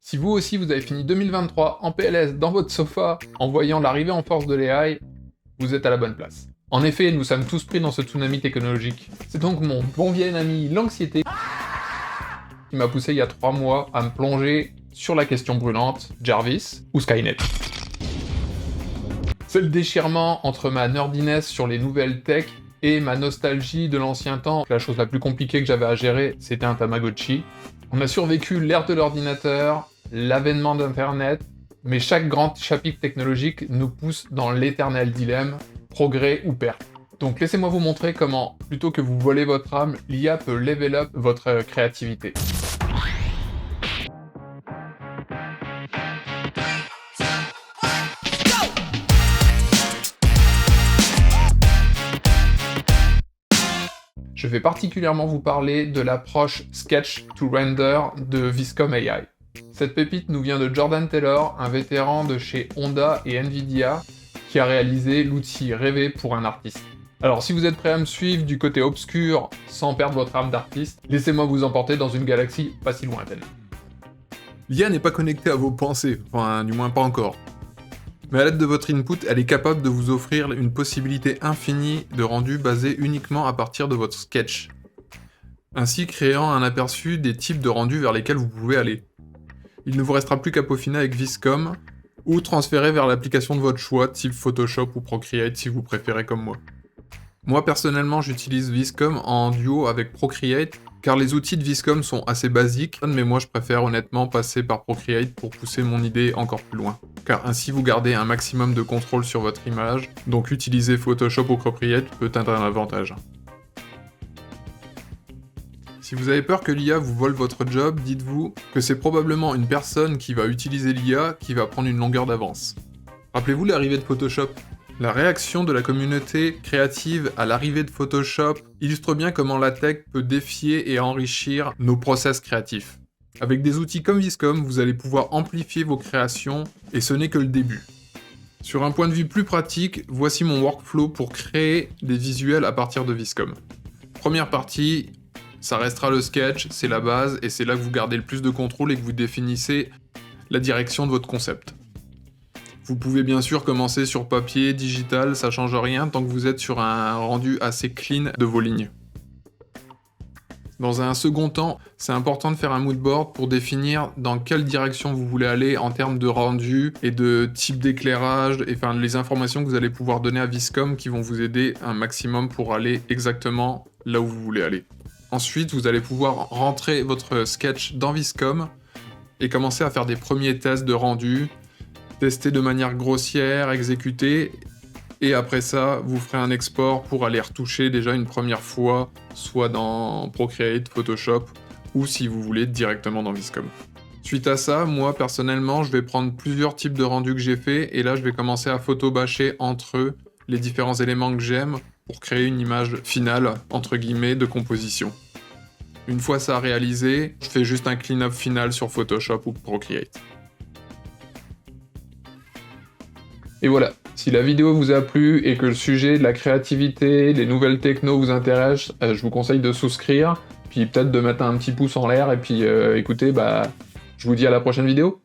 Si vous aussi vous avez fini 2023 en PLS dans votre sofa en voyant l'arrivée en force de l'AI, vous êtes à la bonne place. En effet, nous sommes tous pris dans ce tsunami technologique. C'est donc mon bon vieil ami l'anxiété qui m'a poussé il y a 3 mois à me plonger sur la question brûlante, Jarvis ou Skynet. C'est le déchirement entre ma nerdiness sur les nouvelles tech et ma nostalgie de l'ancien temps. La chose la plus compliquée que j'avais à gérer, c'était un Tamagotchi. On a survécu l'ère de l'ordinateur, l'avènement d'Internet, mais chaque grand chapitre technologique nous pousse dans l'éternel dilemme, progrès ou perte. Donc laissez-moi vous montrer comment, plutôt que vous voler votre âme, l'IA peut level up votre créativité. Je vais particulièrement vous parler de l'approche Sketch to Render de Viscom AI. Cette pépite nous vient de Jordan Taylor, un vétéran de chez Honda et Nvidia, qui a réalisé l'outil rêvé pour un artiste. Alors si vous êtes prêt à me suivre du côté obscur sans perdre votre âme d'artiste, laissez-moi vous emporter dans une galaxie pas si lointaine. L'IA n'est pas connectée à vos pensées, enfin du moins pas encore. Mais à l'aide de votre input, elle est capable de vous offrir une possibilité infinie de rendu basé uniquement à partir de votre sketch, ainsi créant un aperçu des types de rendus vers lesquels vous pouvez aller. Il ne vous restera plus qu'à peaufiner avec Viscom, ou transférer vers l'application de votre choix, type Photoshop ou Procreate si vous préférez comme moi. Moi personnellement j'utilise Viscom en duo avec Procreate, car les outils de Viscom sont assez basiques, mais moi je préfère honnêtement passer par Procreate pour pousser mon idée encore plus loin. Car ainsi vous gardez un maximum de contrôle sur votre image, donc utiliser Photoshop ou Procreate peut être un avantage. Si vous avez peur que l'IA vous vole votre job, dites-vous que c'est probablement une personne qui va utiliser l'IA qui va prendre une longueur d'avance. Rappelez-vous l'arrivée de Photoshop. La réaction de la communauté créative à l'arrivée de Photoshop illustre bien comment la tech peut défier et enrichir nos process créatifs. Avec des outils comme Viscom, vous allez pouvoir amplifier vos créations et ce n'est que le début. Sur un point de vue plus pratique, voici mon workflow pour créer des visuels à partir de Viscom. Première partie, ça restera le sketch, c'est la base et c'est là que vous gardez le plus de contrôle et que vous définissez la direction de votre concept. Vous pouvez bien sûr commencer sur papier, digital, ça change rien tant que vous êtes sur un rendu assez clean de vos lignes. Dans un second temps, c'est important de faire un mood board pour définir dans quelle direction vous voulez aller en termes de rendu et de type d'éclairage, et enfin les informations que vous allez pouvoir donner à Viscom qui vont vous aider un maximum pour aller exactement là où vous voulez aller. Ensuite, vous allez pouvoir rentrer votre sketch dans Viscom et commencer à faire des premiers tests de rendu, tester de manière grossière, exécuter, et après ça, vous ferez un export pour aller retoucher déjà une première fois, soit dans Procreate, Photoshop, ou si vous voulez directement dans Viscom. Suite à ça, moi personnellement, je vais prendre plusieurs types de rendus que j'ai fait, et là je vais commencer à photobâcher entre eux les différents éléments que j'aime pour créer une image finale, entre guillemets, de composition. Une fois ça réalisé, je fais juste un clean-up final sur Photoshop ou Procreate. Et voilà, si la vidéo vous a plu et que le sujet de la créativité, les nouvelles techno vous intéresse, je vous conseille de souscrire, puis peut-être de mettre un petit pouce en l'air, et puis écoutez, je vous dis à la prochaine vidéo.